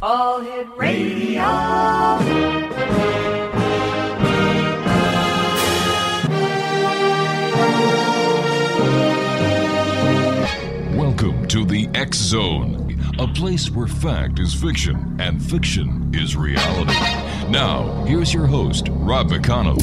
All Hit Radio. Welcome to the X Zone, a place where fact is fiction and fiction is reality. Now, here's your host, Rob McConnell.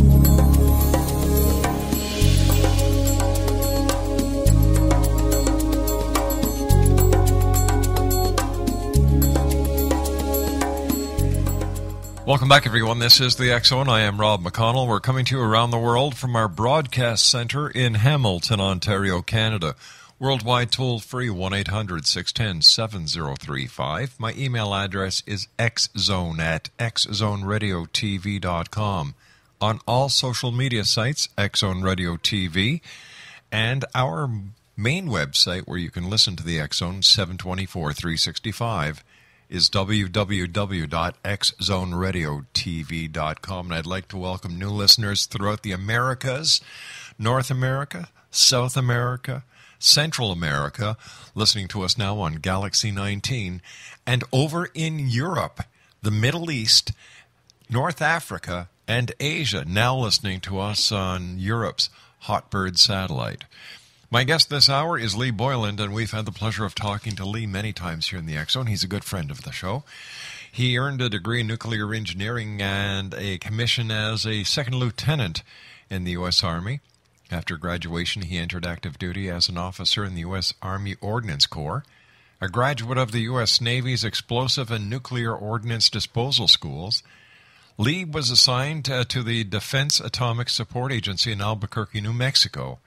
Welcome back, everyone. This is the X Zone. I am Rob McConnell. We're coming to you around the world from our broadcast center in Hamilton, Ontario, Canada. Worldwide toll-free, 1-800-610-7035. My email address is xzone@xzoneradiotv.com. On all social media sites, X-Zone Radio TV, and our main website where you can listen to the X-Zone 724-365 is www.xzoneradiotv.com. And I'd like to welcome new listeners throughout the Americas, North America, South America, Central America, listening to us now on Galaxy 19, and over in Europe, the Middle East, North Africa, and Asia, now listening to us on Europe's Hotbird satellite. My guest this hour is Lee Boyland, and we've had the pleasure of talking to Lee many times here in the X Zone. He's a good friend of the show. He earned a degree in nuclear engineering and a commission as a second lieutenant in the U.S. Army. After graduation, he entered active duty as an officer in the U.S. Army Ordnance Corps. A graduate of the U.S. Navy's Explosive and Nuclear Ordnance Disposal Schools, Lee was assigned to the Defense Atomic Support Agency in Albuquerque, New Mexico.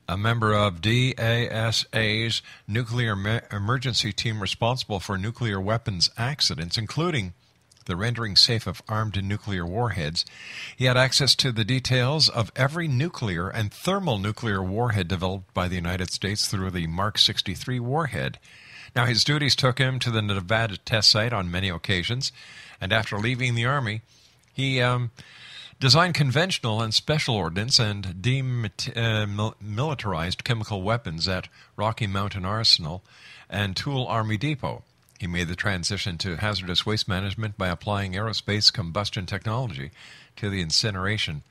A member of DASA's nuclear emergency team responsible for nuclear weapons accidents, including the rendering safe of armed nuclear warheads. He had access to the details of every nuclear and thermonuclear warhead developed by the United States through the Mark 63 warhead. Now, his duties took him to the Nevada test site on many occasions, and after leaving the Army, he designed conventional and special ordnance and demilitarized chemical weapons at Rocky Mountain Arsenal and Tool Army Depot. He made the transition to hazardous waste management by applying aerospace combustion technology to the incineration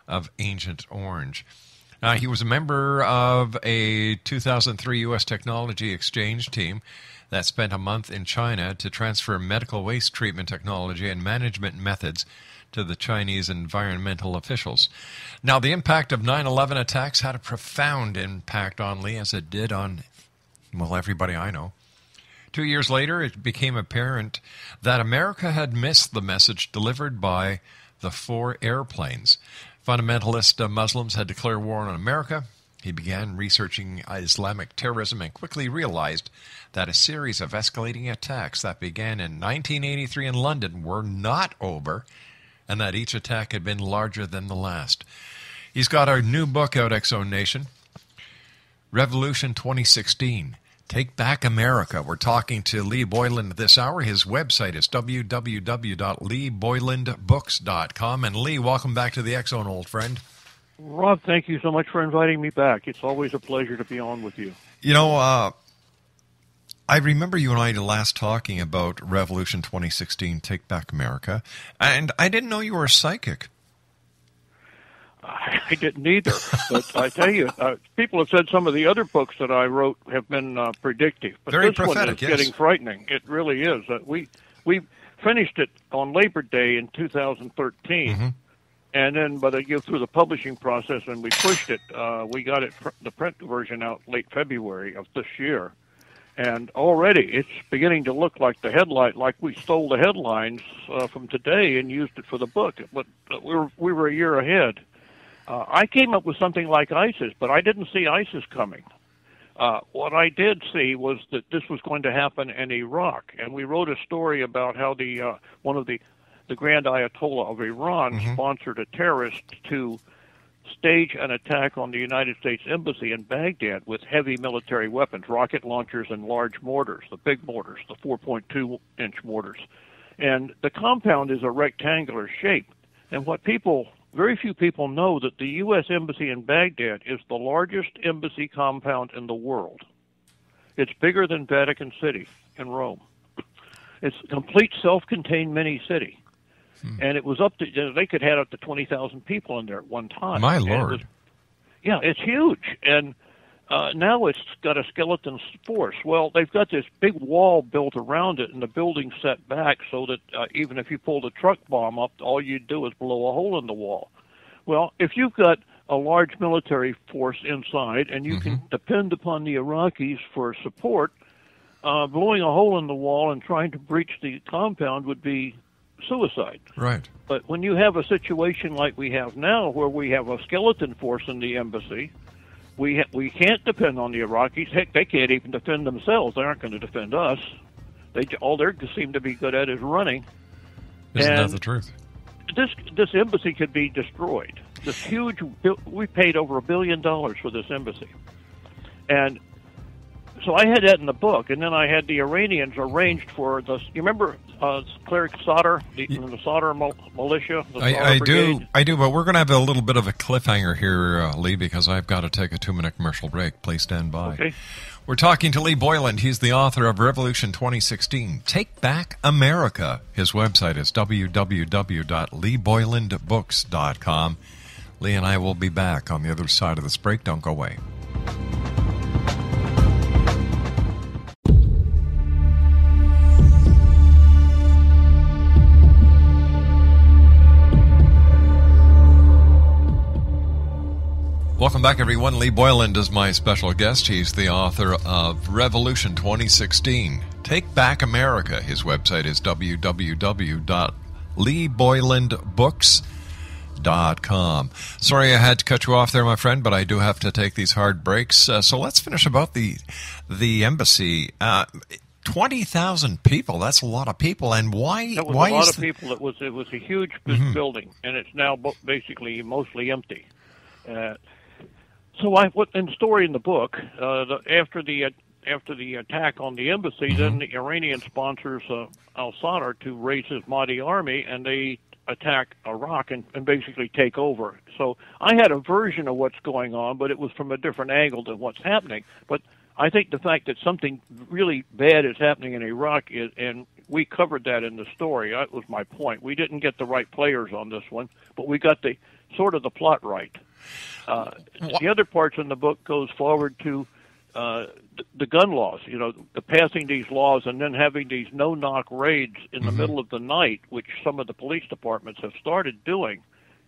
of Agent Orange. He was a member of a 2003 U.S. technology exchange team that spent a month in China to transfer medical waste treatment technology and management methods to the Chinese environmental officials. Now, the impact of 9/11 attacks had a profound impact on Lee, as it did on, well, everybody I know. 2 years later, it became apparent that America had missed the message delivered by the 4 airplanes. Fundamentalist Muslims had declared war on America. He began researching Islamic terrorism and quickly realized that a series of escalating attacks that began in 1983 in London were not over, and that each attack had been larger than the last. He's got our new book out, X-Zone Nation, Revolution 2016. Take Back America. We're talking to Lee Boyland this hour. His website is www.leeboylandbooks.com. And Lee, welcome back to the X-Zone, old friend. Rob, thank you so much for inviting me back. It's always a pleasure to be on with you. You know, I remember you and I last talking about Revolution 2016, Take Back America, and I didn't know you were a psychic. I didn't either, but I tell you, people have said some of the other books that I wrote have been predictive, but Very this prophetic, one is yes. getting frightening. It really is. We finished it on Labor Day in 2013, and then through the publishing process, and we pushed it. We got the print version out late February of this year, and already it's beginning to look like like we stole the headlines from today and used it for the book. But we were a year ahead. I came up with something like ISIS, but I didn't see ISIS coming. What I did see was that this was going to happen in Iraq, and we wrote a story about how one of the Grand Ayatollah of Iran sponsored a terrorist to stage an attack on the United States Embassy in Baghdad with heavy military weapons, rocket launchers and large mortars, the big mortars, the 4.2-inch mortars. And the compound is a rectangular shape. And very few people know that the U.S. Embassy in Baghdad is the largest embassy compound in the world. It's bigger than Vatican City in Rome. It's a complete self-contained mini city. And it was up to, they could have up to 20,000 people in there at one time. My Lord. Yeah, it's huge. And now it's got a skeleton force. Well, they've got this big wall built around it, and the building's set back so that even if you pulled a truck bomb up, all you'd do is blow a hole in the wall. Well, if you've got a large military force inside and you can depend upon the Iraqis for support, blowing a hole in the wall and trying to breach the compound would be suicide. Right. But when you have a situation like we have now, where we have a skeleton force in the embassy, we can't depend on the Iraqis. Heck, they can't even defend themselves. They aren't going to defend us. All they seem to be good at is running. Isn't that the truth? This embassy could be destroyed. This huge, we paid over $1 billion for this embassy, and so I had that in the book, and then I had the Iranians arranged for this. You remember Cleric Sadr, the Sadr militia? I do, but we're going to have a little bit of a cliffhanger here, Lee, because I've got to take a 2-minute commercial break. Please stand by. Okay. We're talking to Lee Boyland. He's the author of Revolution 2016, Take Back America. His website is www.leeboylandbooks.com. Lee and I will be back on the other side of this break. Don't go away. Welcome back, everyone. Lee Boyland is my special guest. He's the author of Revolution 2016, Take Back America. His website is www.leeboylandbooks.com. Sorry I had to cut you off there, my friend, but I do have to take these hard breaks. So let's finish about the embassy. 20,000 people, that's a lot of people. And why? That was why a lot of people. It was a huge building, and it's now basically mostly empty. So in the story in the book, after the attack on the embassy, then the Iranian sponsors al-Sadr to raise his Mahdi army, and they attack Iraq and basically take over. So I had a version of what's going on, but it was from a different angle than what's happening. But I think the fact that something really bad is happening in Iraq and we covered that in the story. That was my point. We didn't get the right players on this one, but we got the plot right. The other parts in the book goes forward to the gun laws, the passing these laws and then having these no-knock raids in the middle of the night, which some of the police departments have started doing.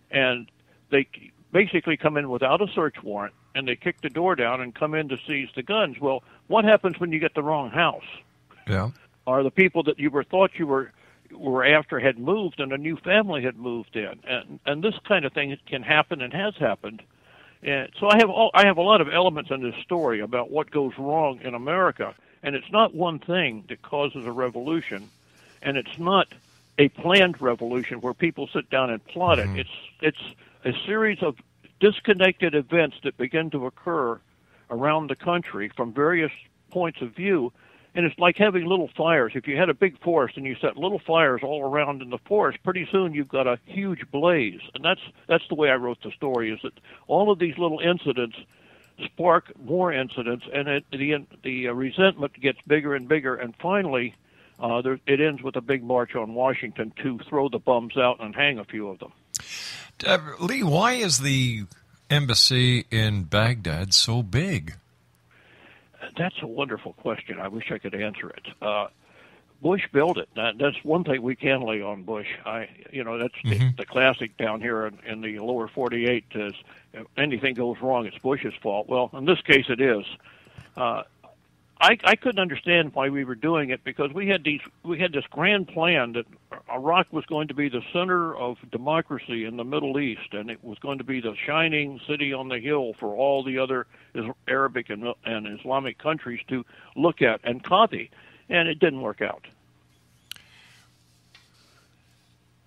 And they basically come in without a search warrant, and they kick the door down and come in to seize the guns. Well, what happens when you get the wrong house? Yeah. Or the people that you thought you were after had moved and a new family had moved in, and this kind of thing can happen and has happened. And so I have a lot of elements in this story about what goes wrong in America, and it's not one thing that causes a revolution, and it's not a planned revolution where people sit down and plot it. It's a series of disconnected events that begin to occur around the country from various points of view. And it's like having little fires. If you had a big forest and you set little fires all around in the forest, pretty soon you've got a huge blaze. And that's the way I wrote the story, is that all of these little incidents spark more incidents, and the resentment gets bigger and bigger, and finally it ends with a big march on Washington to throw the bums out and hang a few of them. Lee, why is the embassy in Baghdad so big? That's a wonderful question. I wish I could answer it. Bush built it. That's one thing we can lay on Bush. That's the classic down here in the lower 48 is if anything goes wrong, it's Bush's fault. Well, in this case, it is. I couldn't understand why we were doing it, because we had this grand plan that Iraq was going to be the center of democracy in the Middle East, and it was going to be the shining city on the hill for all the other Arabic and Islamic countries to look at and copy, and it didn't work out.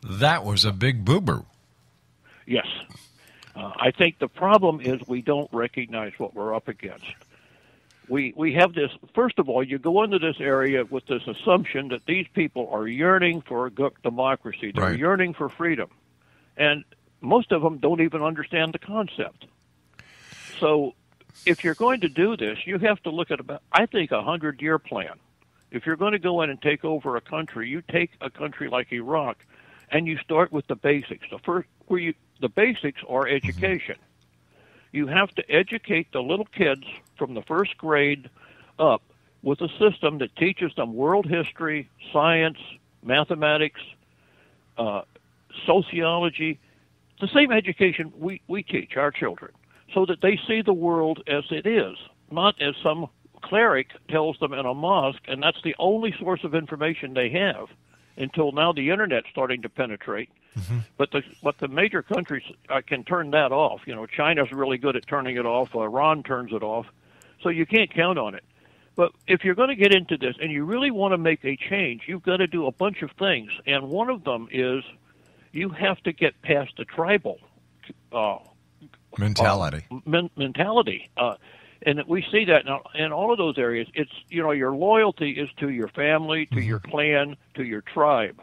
That was a big boo-boo. Yes. I think the problem is we don't recognize what we're up against. We have this, first of all, you go into this area with this assumption that these people are yearning for democracy. They're yearning for freedom. And most of them don't even understand the concept. So if you're going to do this, you have to look at I think, 100-year plan. If you're going to go in and take over a country, you take a country like Iraq, and you start with the basics. The basics are education. You have to educate the little kids from the first grade up with a system that teaches them world history, science, mathematics, sociology, the same education we teach our children, so that they see the world as it is, not as some cleric tells them in a mosque, and that's the only source of information they have until now the Internet's starting to penetrate. But the major countries can turn that off. You know, China's really good at turning it off. Iran turns it off. So you can't count on it. But if you're going to get into this and you really want to make a change, you've got to do a bunch of things. And one of them is you have to get past the tribal mentality. And we see that now in all of those areas. It's, you know, your loyalty is to your family, to your clan, to your tribe.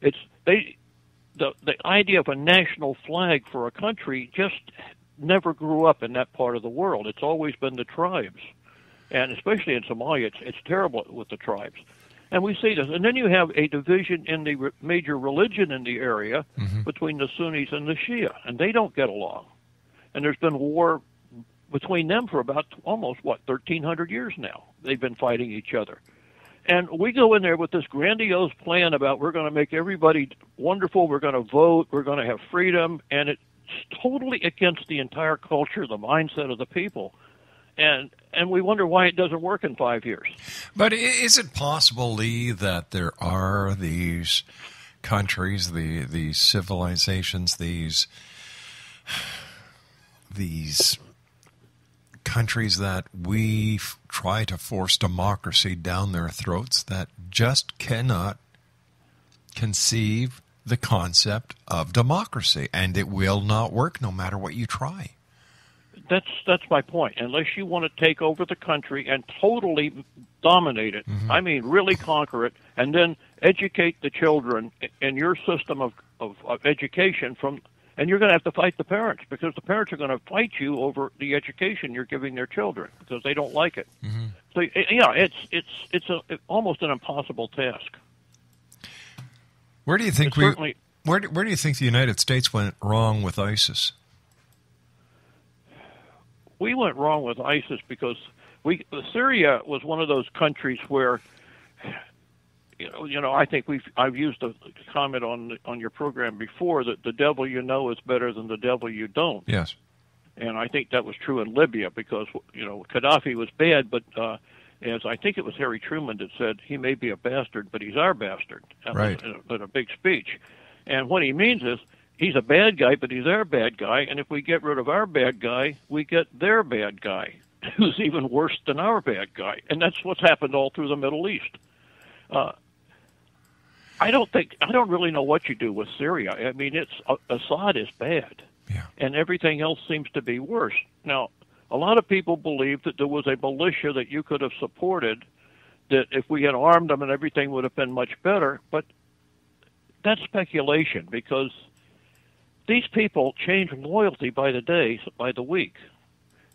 The idea of a national flag for a country just never grew up in that part of the world. It's always been the tribes. And especially in Somalia, it's terrible with the tribes. And we see this. And then you have a division in the major religion in the area between the Sunnis and the Shia, and they don't get along. And there's been war between them for about almost, 1,300 years now. They've been fighting each other. And we go in there with this grandiose plan about we're going to make everybody wonderful, we're going to vote, we're going to have freedom, and it's totally against the entire culture, the mindset of the people. And we wonder why it doesn't work in 5 years. But is it possible, Lee, that there are these countries, these civilizations, these countries that we try to force democracy down their throats that just cannot conceive the concept of democracy, and it will not work no matter what you try? That's my point. Unless you want to take over the country and totally dominate it, I mean really conquer it, and then educate the children in your system of education and you're going to have to fight the parents, because the parents are going to fight you over the education you're giving their children because they don't like it. So yeah, it's almost an impossible task. Where do you think where do you think the United States went wrong with ISIS? We went wrong with ISIS because Syria was one of those countries where, you know, I think I've used a comment on your program before that the devil you know is better than the devil you don't. Yes. And I think that was true in Libya because, you know, Gaddafi was bad, but as I think it was Harry Truman that said, he may be a bastard, but he's our bastard. Right. In a big speech. And what he means is, he's a bad guy, but he's our bad guy, and if we get rid of our bad guy, we get their bad guy, who's even worse than our bad guy. And that's what's happened all through the Middle East. I don't really know what you do with Syria. I mean, Assad is bad, and everything else seems to be worse. Now, a lot of people believe that there was a militia that you could have supported, that if we had armed them and everything would have been much better, but that's speculation, because these people change loyalty by the day, by the week.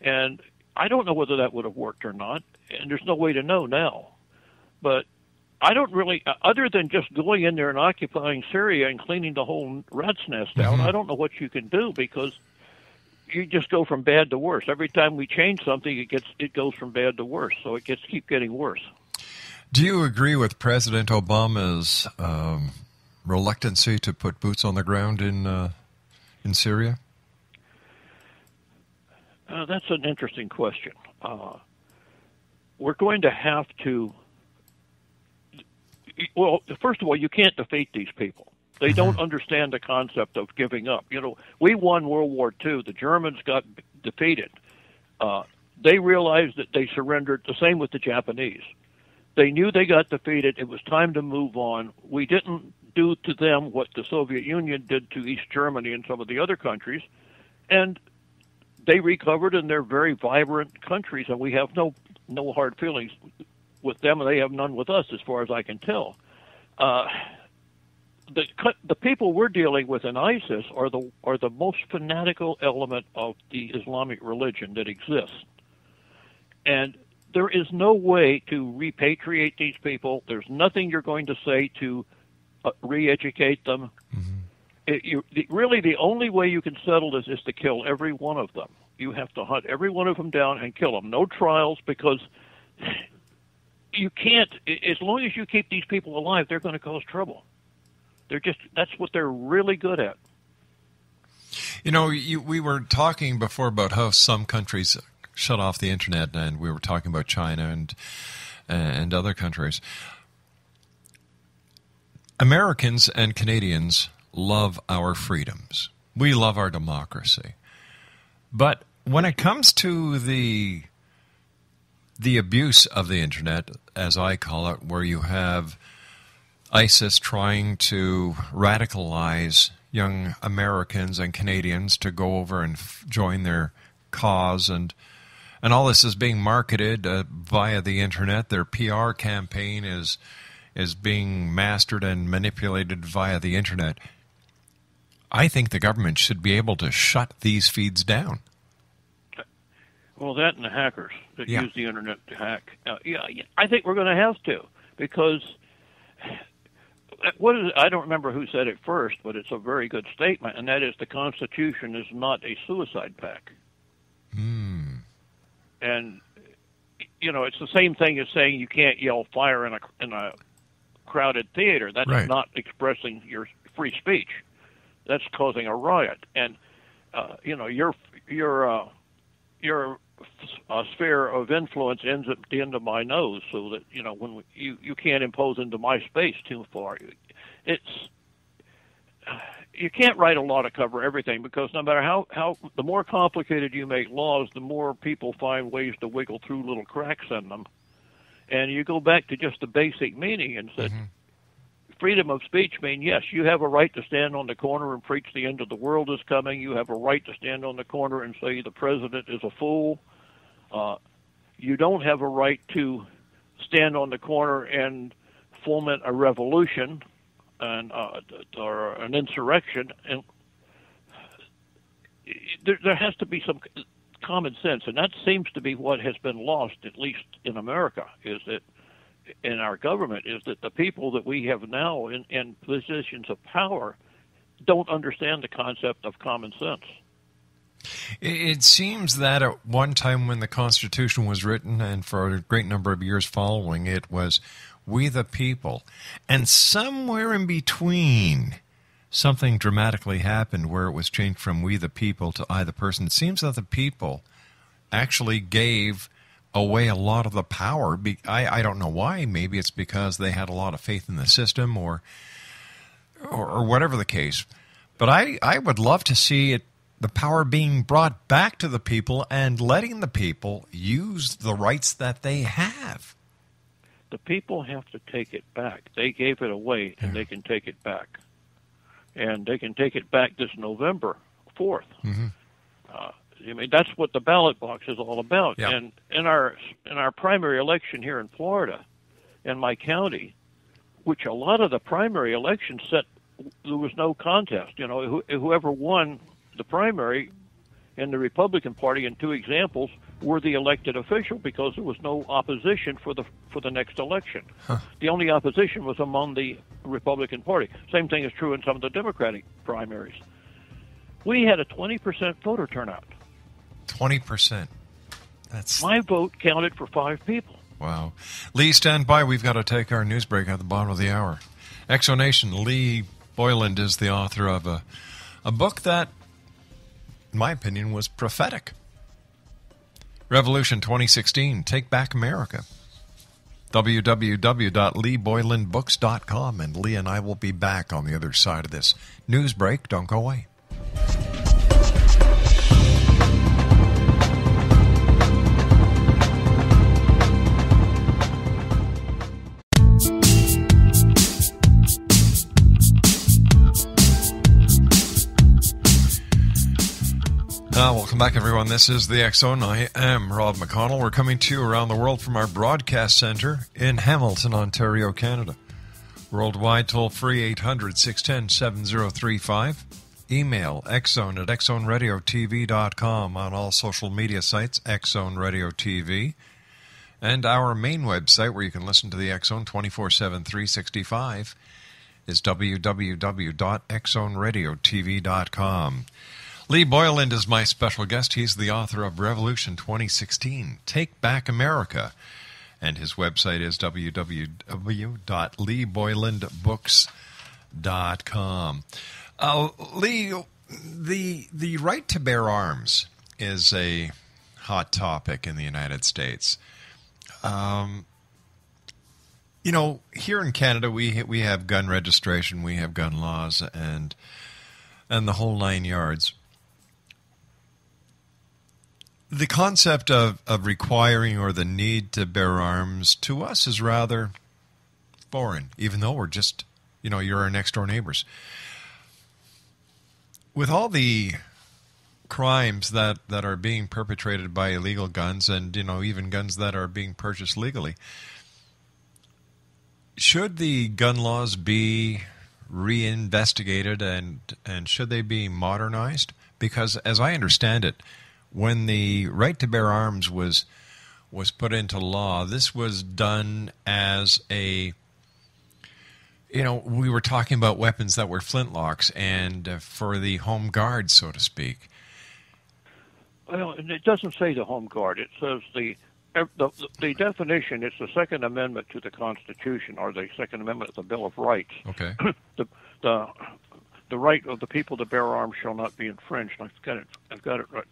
And I don't know whether that would have worked or not, and there's no way to know now. But I don't really, other than just going in there and occupying Syria and cleaning the whole rat's nest out, I don't know what you can do, because you just go from bad to worse. Every time we change something, it goes from bad to worse, so it keeps getting worse. Do you agree with President Obama's reluctancy to put boots on the ground in Syria? That's an interesting question. We're going to have to... Well, first of all, you can't defeat these people. They don't understand the concept of giving up. You know, we won World War II. The Germans got defeated. They realized that they surrendered. The same with the Japanese. They knew they got defeated. It was time to move on. We didn't do to them what the Soviet Union did to East Germany and some of the other countries, and they recovered, and they're very vibrant countries, and we have no hard feelings with them, and they have none with us, as far as I can tell. The people we're dealing with in ISIS are the most fanatical element of the Islamic religion that exists, and there is no way to repatriate these people. There's nothing you're going to say to re-educate them. Really, the only way you can settle this is to kill every one of them. You have to hunt every one of them down and kill them. No trials, because you can't. As long as you keep these people alive, they're going to cause trouble. That's what they're really good at. We were talking before about how some countries shut off the internet, and we were talking about China and other countries. Americans and Canadians love our freedoms. We love our democracy. But when it comes to the abuse of the internet, as I call it, where you have ISIS trying to radicalize young Americans and Canadians to go over and join their cause, and all this is being marketed via the internet. Their PR campaign is being mastered and manipulated via the internet. I think the government should be able to shut these feeds down. Well, that and the hackers that use the internet to hack. I think we're going to have to, because I don't remember who said it first, but it's a very good statement, and that is the Constitution is not a suicide pact. And it's the same thing as saying you can't yell fire in a crowded theater. That's not expressing your free speech. That's causing a riot. And your sphere of influence ends at the end of my nose, so that when you can't impose into my space too far. You can't write a law to cover everything, because no matter how the more complicated you make laws, the more people find ways to wiggle through little cracks in them. And you go back to just the basic meaning and said, freedom of speech means, yes, you have a right to stand on the corner and preach the end of the world is coming. You have a right to stand on the corner and say the president is a fool. You don't have a right to stand on the corner and foment a revolution and or an insurrection. And there has to be some common sense, and that seems to be what has been lost, at least in America, is that in our government, is that the people that we have now in positions of power don't understand the concept of common sense. It seems that at one time when the Constitution was written, and for a great number of years following, it was "we the people." And somewhere in between, something dramatically happened where it was changed from "we the people" to "I the person." It seems that the people actually gave away a lot of the power. I don't know why. Maybe it's because they had a lot of faith in the system or whatever the case. But I would love to see the power being brought back to the people and letting the people use the rights that they have. The people have to take it back. They gave it away, and they can take it back. And they can take it back this November 4th. That's what the ballot box is all about. Yep. And in our primary election here in Florida, in my county, which a lot of the primary elections there was no contest. Whoever won the primary in the Republican Party, in two examples, were the elected official, because there was no opposition for the next election. The only opposition was among the Republican Party. Same thing is true in some of the Democratic primaries. We had a 20% voter turnout. 20%. My vote counted for 5 people. Wow. Lee, stand by. We've got to take our news break at the bottom of the hour. Exonation, Lee Boyland is the author of a book that, in my opinion, was prophetic. Revolution 2016, Take Back America. www.leeboylandbooks.com. And Lee and I will be back on the other side of this news break. Don't go away. Welcome back, everyone. This is the X Zone. I am Rob McConnell. We're coming to you around the world from our broadcast center in Hamilton, Ontario, Canada. Worldwide, toll-free 800-610-7035. Email xzone@xzoneradiotv.com. On all social media sites, X Zone Radio TV. And our main website, where you can listen to the X-Zone 24/7, 365, is www.xzoneradiotv.com. Lee Boyland is my special guest. He's the author of Revolution 2016, Take Back America. And his website is www.leeboylandbooks.com. Lee, the right to bear arms is a hot topic in the United States. Here in Canada, we have gun registration, we have gun laws, and the whole 9 yards. The concept of requiring or the need to bear arms to us is rather foreign, even though we're just, you're our next door neighbors. With all the crimes that are being perpetrated by illegal guns and, even guns that are being purchased legally, should the gun laws be reinvestigated and should they be modernized? Because as I understand it, when the right to bear arms was put into law, this was done as a, we were talking about weapons that were flintlocks and for the home guard, so to speak. Well, it doesn't say the home guard. It says the definition. It's the Second Amendment to the Constitution, or the Second Amendment of the Bill of Rights. Okay. The right of the people to bear arms shall not be infringed. I've got it right.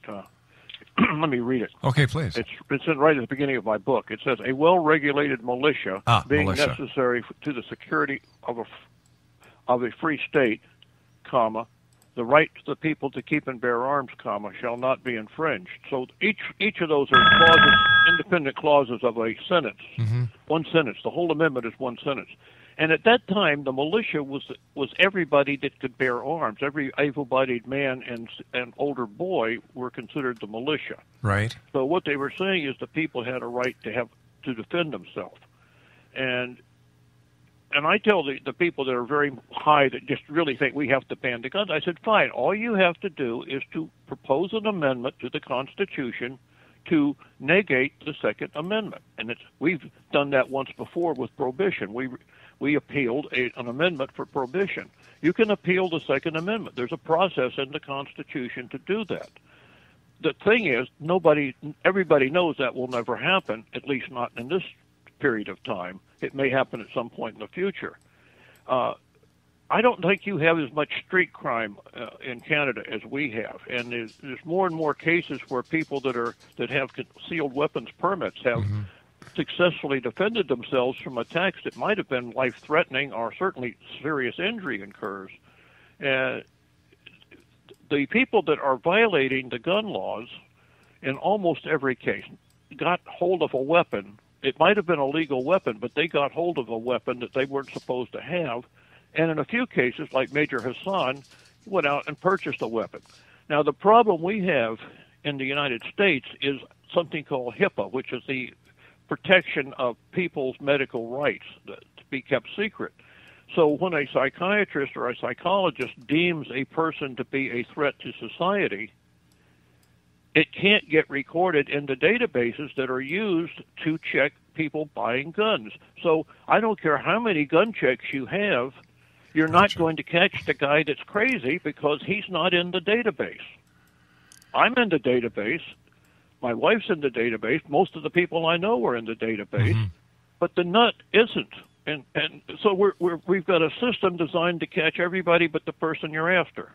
Let me read it. Okay, please. It's right at the beginning of my book. It says, a well-regulated militia being necessary to the security of a free state, comma, the right to the people to keep and bear arms, comma, shall not be infringed. So each of those are clauses, independent clauses of a sentence. Mm-hmm. One sentence. The whole amendment is one sentence. And at that time, the militia was everybody that could bear arms. Every able-bodied man and older boy were considered the militia. Right. So what they were saying is the people had a right to defend themselves. And I tell the people that are very high that just really think we have to ban the guns, I said, fine, all you have to do is to propose an amendment to the Constitution to negate the Second Amendment. And we've done that once before with prohibition. We appealed an amendment for prohibition. You can appeal the Second Amendment. There's a process in the Constitution to do that. The thing is, everybody knows that will never happen, at least not in this period of time. It may happen at some point in the future. I don't think you have as much street crime in Canada as we have, and there's more and more cases where people that have concealed weapons permits have successfully defended themselves from attacks that might have been life-threatening or certainly serious injury occurs. The people that are violating the gun laws, in almost every case, got hold of a weapon. It might have been a legal weapon, but they got hold of a weapon that they weren't supposed to have. And in a few cases, like Major Hassan, went out and purchased a weapon. Now, the problem we have in the United States is something called HIPAA, which is the protection of people's medical rights to be kept secret. So when a psychiatrist or a psychologist deems a person to be a threat to society, it can't get recorded in the databases that are used to check people buying guns. So I don't care how many gun checks you have, you're not going to catch the guy that's crazy because he's not in the database. I'm in the database. My wife's in the database. Most of the people I know are in the database, but the nut isn't. And so we've got a system designed to catch everybody but the person you're after.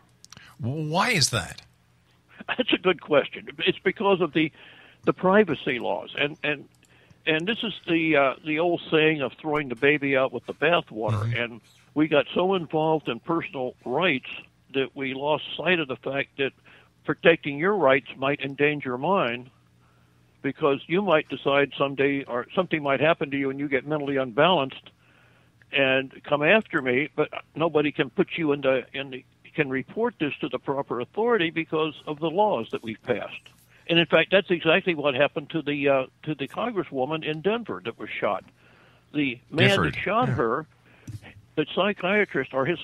Why is that? That's a good question. It's because of the privacy laws, and this is the old saying of throwing the baby out with the bathwater. And we got so involved in personal rights that we lost sight of the fact that protecting your rights might endanger mine, because you might decide someday, or something might happen to you, and you get mentally unbalanced and come after me, but nobody can put you can report this to the proper authority because of the laws that we've passed. And in fact, that's exactly what happened to the congresswoman in Denver that was shot. The man that shot her, the psychiatrist, or his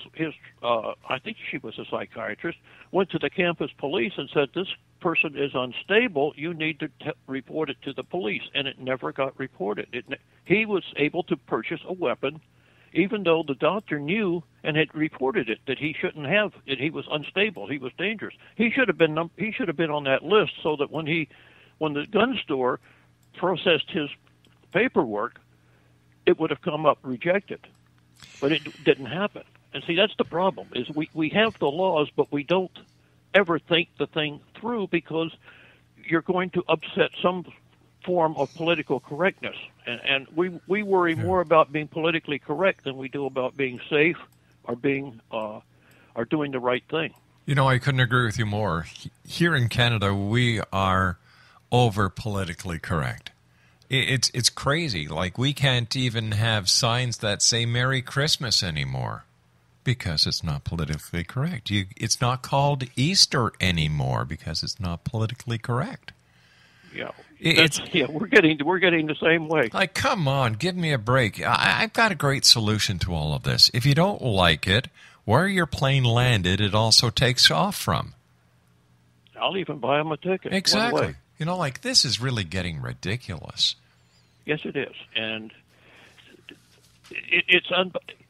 I think she was a psychiatrist, went to the campus police and said, this person is unstable, you need to report it to the police, and it never got reported. He was able to purchase a weapon, even though the doctor knew and had reported it that he shouldn't have it. He was unstable. He was dangerous. He should have been on that list so that when the gun store processed his paperwork, it would have come up rejected. But it didn't happen. And see, that's the problem, is we have the laws, but we don't ever think the thing through, because you're going to upset some form of political correctness. And we worry more about being politically correct than we do about being safe or being or doing the right thing. You know, I couldn't agree with you more. Here in Canada, we are over politically correct. It's crazy. Like, we can't even have signs that say Merry Christmas anymore because it's not politically correct. It's not called Easter anymore because it's not politically correct. Yeah, we're getting the same way. Like, come on, give me a break. I've got a great solution to all of this. If you don't like it, where your plane landed, it also takes off from. I'll even buy them a ticket. Exactly. You know, like, this is really getting ridiculous. Yes, it is, and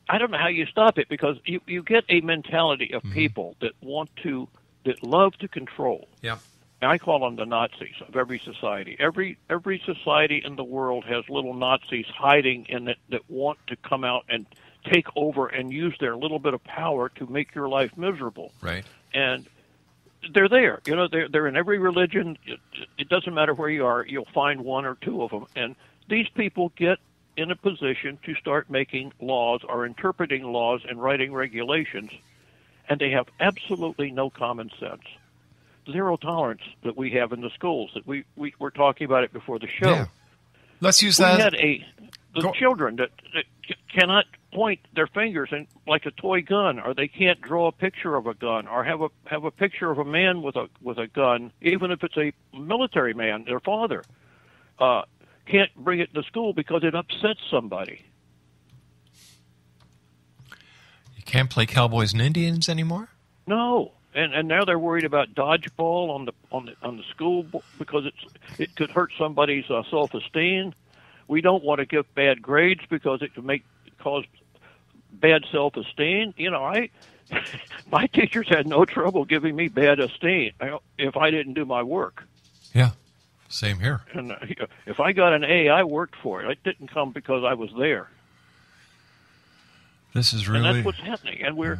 I don't know how you stop it, because you get a mentality of people that love to control. Yeah. I call them the Nazis of every society. Every society in the world has little Nazis hiding in it that want to come out and take over and use their little bit of power to make your life miserable. Right. And they're there. You know, they're in every religion. It doesn't matter where you are. You'll find one or two of them. And these people get in a position to start making laws or interpreting laws and writing regulations, and they have absolutely no common sense. Zero tolerance that we have in the schools. That we were talking about it before the show. Yeah. Let's use that. We had children that cannot point their fingers in like a toy gun, or they can't draw a picture of a gun, or have a picture of a man with a gun, even if it's a military man, their father. Can't bring it to school because it upsets somebody. You can't play Cowboys and Indians anymore? No. And now they're worried about dodgeball on the school because it could hurt somebody's self-esteem. We don't want to give bad grades because it could cause bad self-esteem. You know, my teachers had no trouble giving me bad esteem if I didn't do my work. Yeah, same here. And if I got an A, I worked for it. It didn't come because I was there. This is really... And that's what's happening. And we're...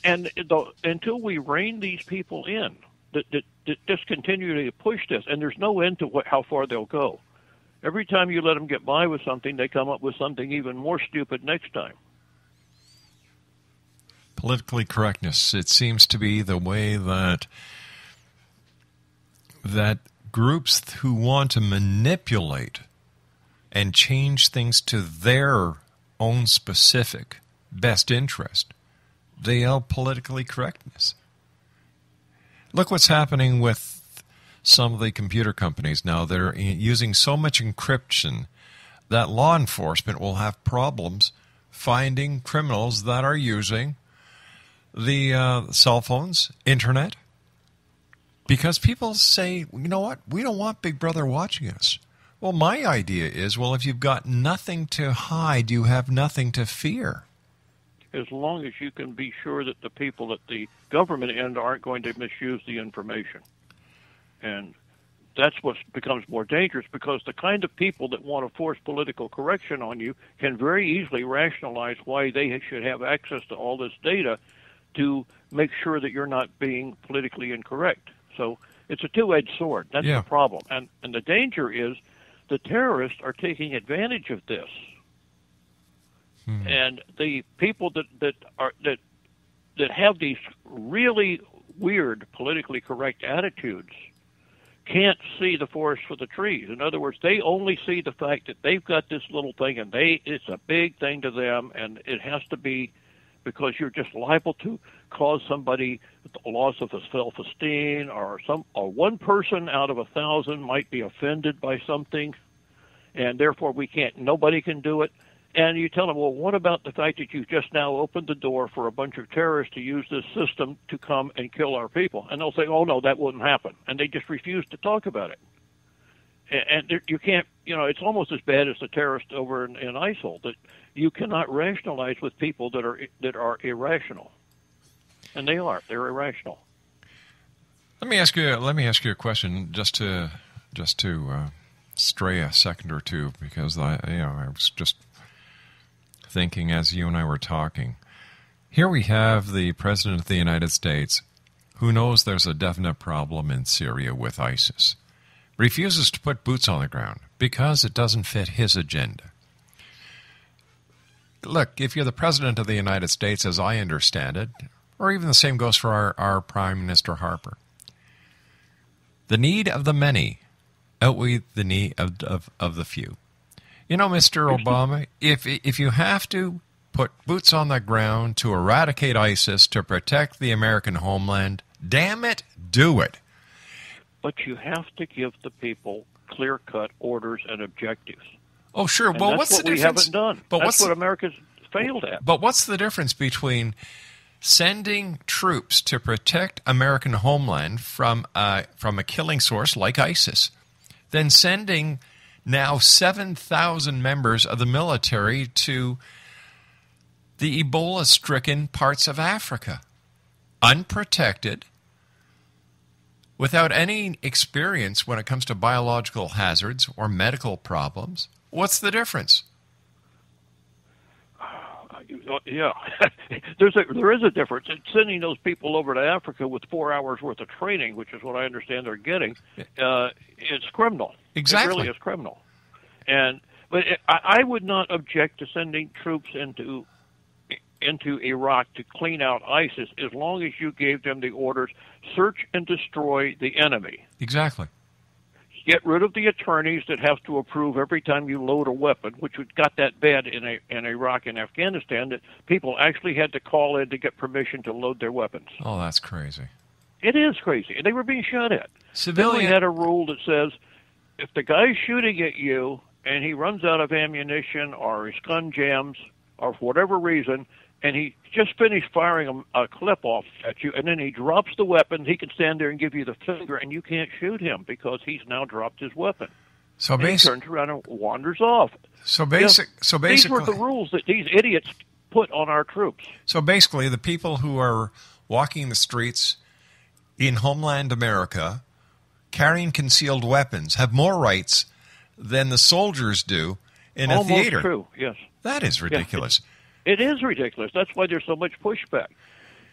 And until we rein these people in, that just continue to push this, and there's no end to how far they'll go. Every time you let them get by with something, they come up with something even more stupid next time. Politically correctness. It seems to be the way that groups who want to manipulate and change things to their own specific best interest, they yell politically correctness. Look what's happening with some of the computer companies now. They're using so much encryption that law enforcement will have problems finding criminals that are using the cell phones, internet, because people say, you know what, we don't want Big Brother watching us. Well, my idea is, well, if you've got nothing to hide, you have nothing to fear. As long as you can be sure that the people at the government end aren't going to misuse the information. And that's what becomes more dangerous, because the kind of people that want to force political correction on you can very easily rationalize why they should have access to all this data to make sure that you're not being politically incorrect. So it's a two-edged sword. That's the problem. And the danger is the terrorists are taking advantage of this. And the people that have these really weird politically correct attitudes can't see the forest for the trees. In other words, they only see the fact that they've got this little thing, and it's a big thing to them, and it has to be because you're just liable to cause somebody a loss of self-esteem, or one person out of 1,000 might be offended by something, and therefore nobody can do it. And you tell them, well, what about the fact that you've just now opened the door for a bunch of terrorists to use this system to come and kill our people? And they'll say, oh, no, that wouldn't happen. And they just refuse to talk about it. And you can't, it's almost as bad as the terrorists over in ISIL, that you cannot rationalize with people that are irrational. And they are. They're irrational. Let me ask you a question just to stray a second or two, because I was just thinking as you and I were talking. Here we have the President of the United States, who knows there's a definite problem in Syria with ISIS, refuses to put boots on the ground because it doesn't fit his agenda. Look, if you're the President of the United States, as I understand it, or even the same goes for our Prime Minister Harper, the need of the many outweigh the need of the few. Mr. Obama, if you have to put boots on the ground to eradicate ISIS, to protect the American homeland, damn it, do it. But you have to give the people clear-cut orders and objectives. Oh, sure. And Well, that's what's the what we difference? haven't done. But that's what America's failed at. But what's the difference between sending troops to protect American homeland from a killing source like ISIS, than sending now 7,000 members of the military to the Ebola-stricken parts of Africa, unprotected, without any experience when it comes to biological hazards or medical problems? What's the difference? Yeah, there is a difference. It's sending those people over to Africa with 4 hours worth of training, which is what I understand they're getting. It's criminal. Exactly, it really is criminal. But I would not object to sending troops into Iraq to clean out ISIS, as long as you gave them the orders: search and destroy the enemy. Exactly. Get rid of the attorneys that have to approve every time you load a weapon, which got that bad in Iraq and Afghanistan, that people actually had to call in to get permission to load their weapons. Oh, that's crazy. It is crazy. And they were being shot at. Then we had a rule that says, if the guy's shooting at you and he runs out of ammunition or his gun jams or for whatever reason, and he just finished firing a clip off at you, and then he drops the weapon, he can stand there and give you the finger, and you can't shoot him because he's now dropped his weapon. So he turns around and wanders off. So basically, these were the rules that these idiots put on our troops. So basically, the people who are walking the streets in homeland America, carrying concealed weapons, have more rights than the soldiers do in a theater. Almost true. Yes. That is ridiculous. Yes. It is ridiculous. That's why there's so much pushback.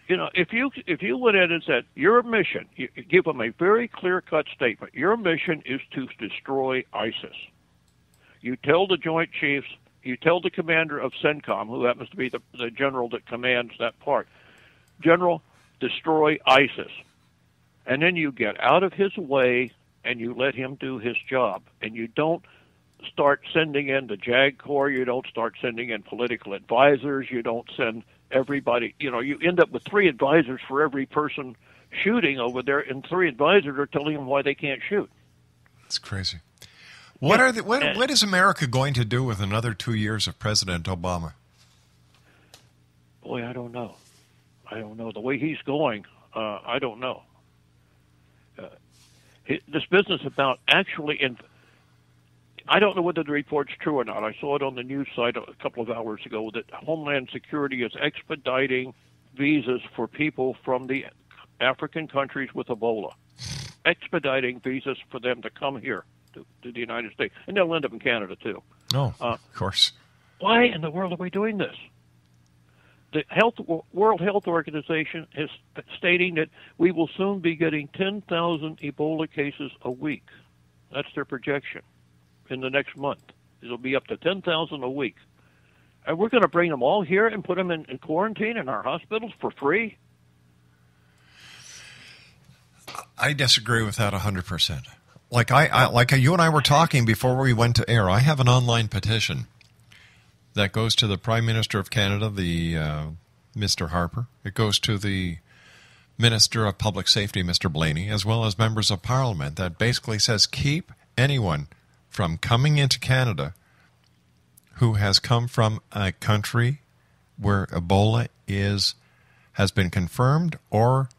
If you went in and said, your mission, you give them a very clear-cut statement. Your mission is to destroy ISIS. You tell the Joint Chiefs, you tell the commander of CENTCOM, who happens to be the general that commands that part, General, destroy ISIS. And then you get out of his way and you let him do his job. And you don't start sending in the JAG Corps, you don't start sending in political advisors, you don't send everybody, you end up with 3 advisors for every person shooting over there, and 3 advisors are telling them why they can't shoot. That's crazy. What is America going to do with another 2 years of President Obama? Boy, I don't know. The way he's going, I don't know. This business about actually I don't know whether the report's true or not. I saw it on the news site a couple of hours ago that Homeland Security is expediting visas for people from the African countries with Ebola. Expediting visas for them to come here to the United States. And they'll end up in Canada, too. Oh, of course. Why in the world are we doing this? The World Health Organization is stating that we will soon be getting 10,000 Ebola cases a week. That's their projection. In the next month, it'll be up to 10,000 a week. And we're going to bring them all here and put them in quarantine in our hospitals for free? I disagree with that 100%. Like you and I were talking before we went to air, I have an online petition that goes to the Prime Minister of Canada, Mr. Harper. It goes to the Minister of Public Safety, Mr. Blaney, as well as members of Parliament, that basically says keep anyone from coming into Canada who has come from a country where Ebola has been confirmed or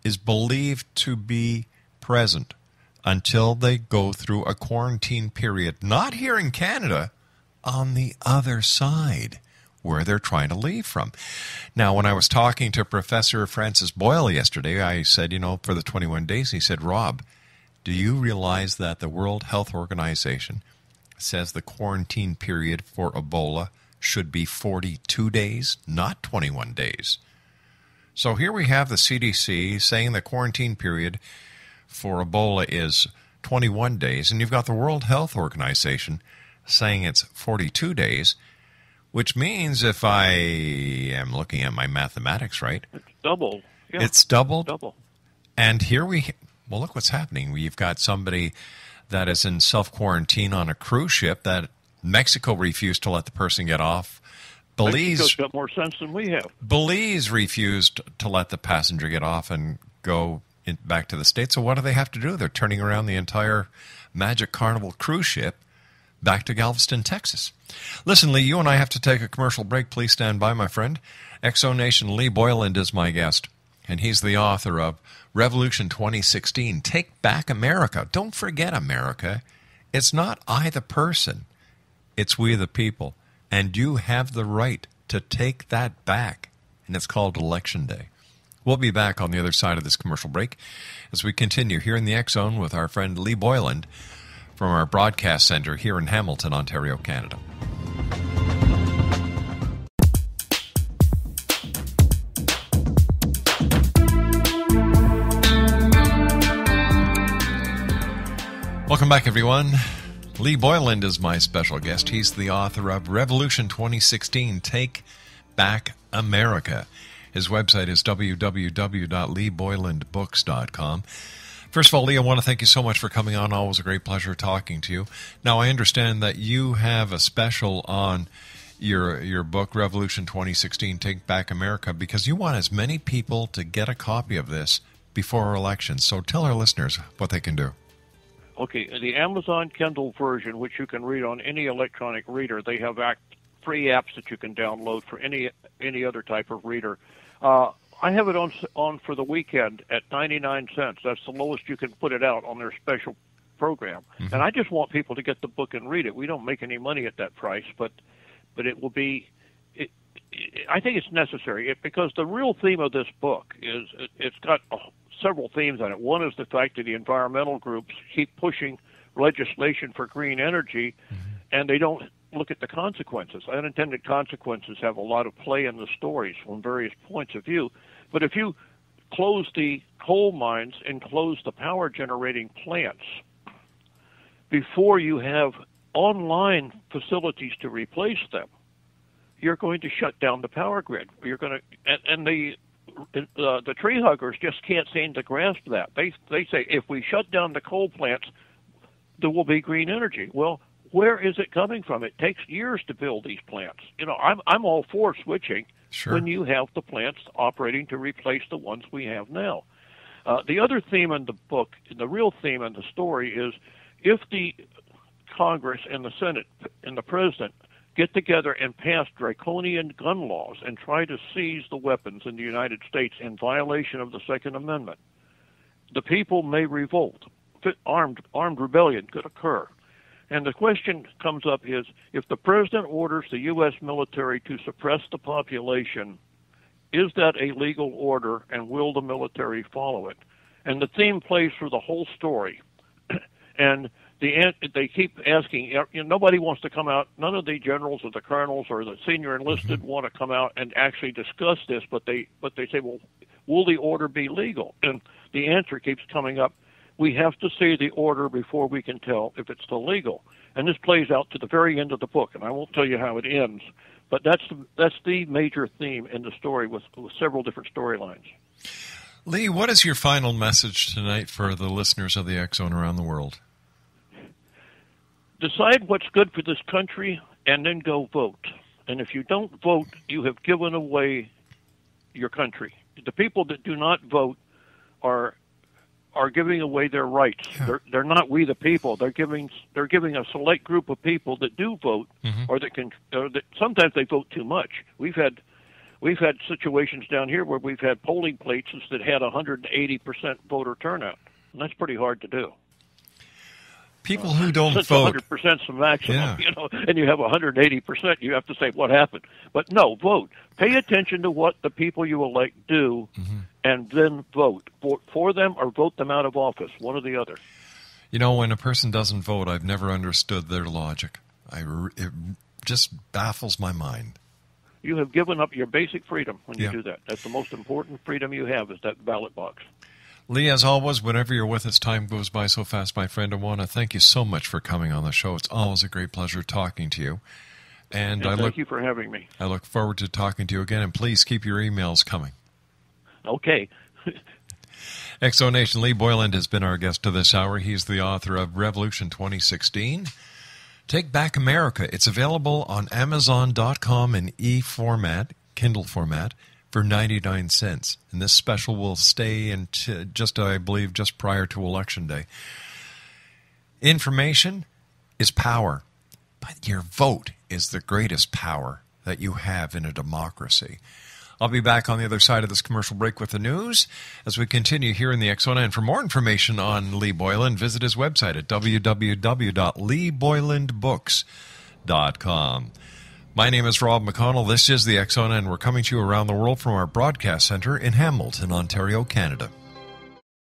is believed to be present until they go through a quarantine period, not here in Canada, on the other side where they're trying to leave from. Now, when I was talking to Professor Francis Boyle yesterday, I said, for the 21 days, he said, Rob, do you realize that the World Health Organization says the quarantine period for Ebola should be 42 days, not 21 days? So here we have the CDC saying the quarantine period for Ebola is 21 days, and you've got the World Health Organization saying it's 42 days, which means if I am looking at my mathematics right, it's double. Yeah. It's doubled. Double. And here well, look what's happening. We've got somebody that is in self-quarantine on a cruise ship that Mexico refused to let the person get off. Mexico's got more sense than we have. Belize refused to let the passenger get off and go back to the States. So what do they have to do? They're turning around the entire Magic Carnival cruise ship back to Galveston, Texas. Listen, Lee, you and I have to take a commercial break. Please stand by, my friend. Exonation Lee Boyland is my guest, and he's the author of Revolution 2016, Take Back America. Don't forget America. It's not I the person. It's we the people. And you have the right to take that back. And it's called Election Day. We'll be back on the other side of this commercial break as we continue here in the X Zone with our friend Lee Boyland from our broadcast center here in Hamilton, Ontario, Canada. Welcome back, everyone. Lee Boyland is my special guest. He's the author of Revolution 2016, Take Back America. His website is www.leeboylandbooks.com. First of all, Lee, I want to thank you so much for coming on. Always a great pleasure talking to you. Now, I understand that you have a special on your book, Revolution 2016, Take Back America, because you want as many people to get a copy of this before elections. So tell our listeners what they can do. Okay, the Amazon Kindle version, which you can read on any electronic reader, they have free apps that you can download for any other type of reader. I have it on for the weekend at 99 cents. That's the lowest you can put it out on their special program. Mm-hmm. And I just want people to get the book and read it. We don't make any money at that price, but it will be. I think it's necessary because the real theme of this book is it's got several themes on it. One is the fact that the environmental groups keep pushing legislation for green energy, and they don't look at the consequences. Unintended consequences have a lot of play in the stories from various points of view. But if you close the coal mines and close the power generating plants before you have online facilities to replace them, you're going to shut down the power grid. You're going to, and the tree huggers just can't seem to grasp that. They say if we shut down the coal plants, there will be green energy. Well, where is it coming from? It takes years to build these plants. I'm all for switching when you have the plants operating to replace the ones we have now. The other theme in the book, the real theme in the story is if the Congress and the Senate and the President get together and pass draconian gun laws and try to seize the weapons in the United States in violation of the Second Amendment, the people may revolt. Armed rebellion could occur. And the question comes up is, if the president orders the U.S. military to suppress the population, is that a legal order, and will the military follow it? And the theme plays through the whole story. And they keep asking, nobody wants to come out, none of the generals or the colonels or the senior enlisted want to come out and actually discuss this, but they say, well, will the order be legal? And the answer keeps coming up, we have to see the order before we can tell if it's still legal. And this plays out to the very end of the book, and I won't tell you how it ends, but that's the major theme in the story with several different storylines. Lee, what is your final message tonight for the listeners of the X Zone around the world? Decide what's good for this country and then go vote. And if you don't vote, you have given away your country. The people that do not vote are are giving away their rights. Yeah. They're not we the people. They're giving a select group of people that do vote, or that sometimes they vote too much. We've had situations down here where we've had polling places that had 180% voter turnout, and that's pretty hard to do. People who don't Since vote. 100% is the maximum, Yeah. and you have 180%, you have to say what happened. But no, vote. Pay attention to what the people you elect do, and then vote for them or vote them out of office, one or the other. When a person doesn't vote, I've never understood their logic. It just baffles my mind. You have given up your basic freedom when you Yeah. do that. That's the most important freedom you have, is that ballot box. Lee, as always, whenever you're with us, time goes by so fast, my friend. I want to thank you so much for coming on the show. It's always a great pleasure talking to you. And thank you for having me. I look forward to talking to you again, and please keep your emails coming. Okay. Exonation, Lee Boyland has been our guest to this hour. He's the author of Revolution 2016. Take Back America. It's available on Amazon.com in e-format, Kindle format, for 99 cents. And this special will stay until I believe, just prior to Election Day. Information is power, but your vote is the greatest power that you have in a democracy. I'll be back on the other side of this commercial break with the news as we continue here in the X Zone. And for more information on Lee Boyland, visit his website at www.leeboylandbooks.com. My name is Rob McConnell. This is the X Zone, and we're coming to you around the world from our broadcast center in Hamilton, Ontario, Canada.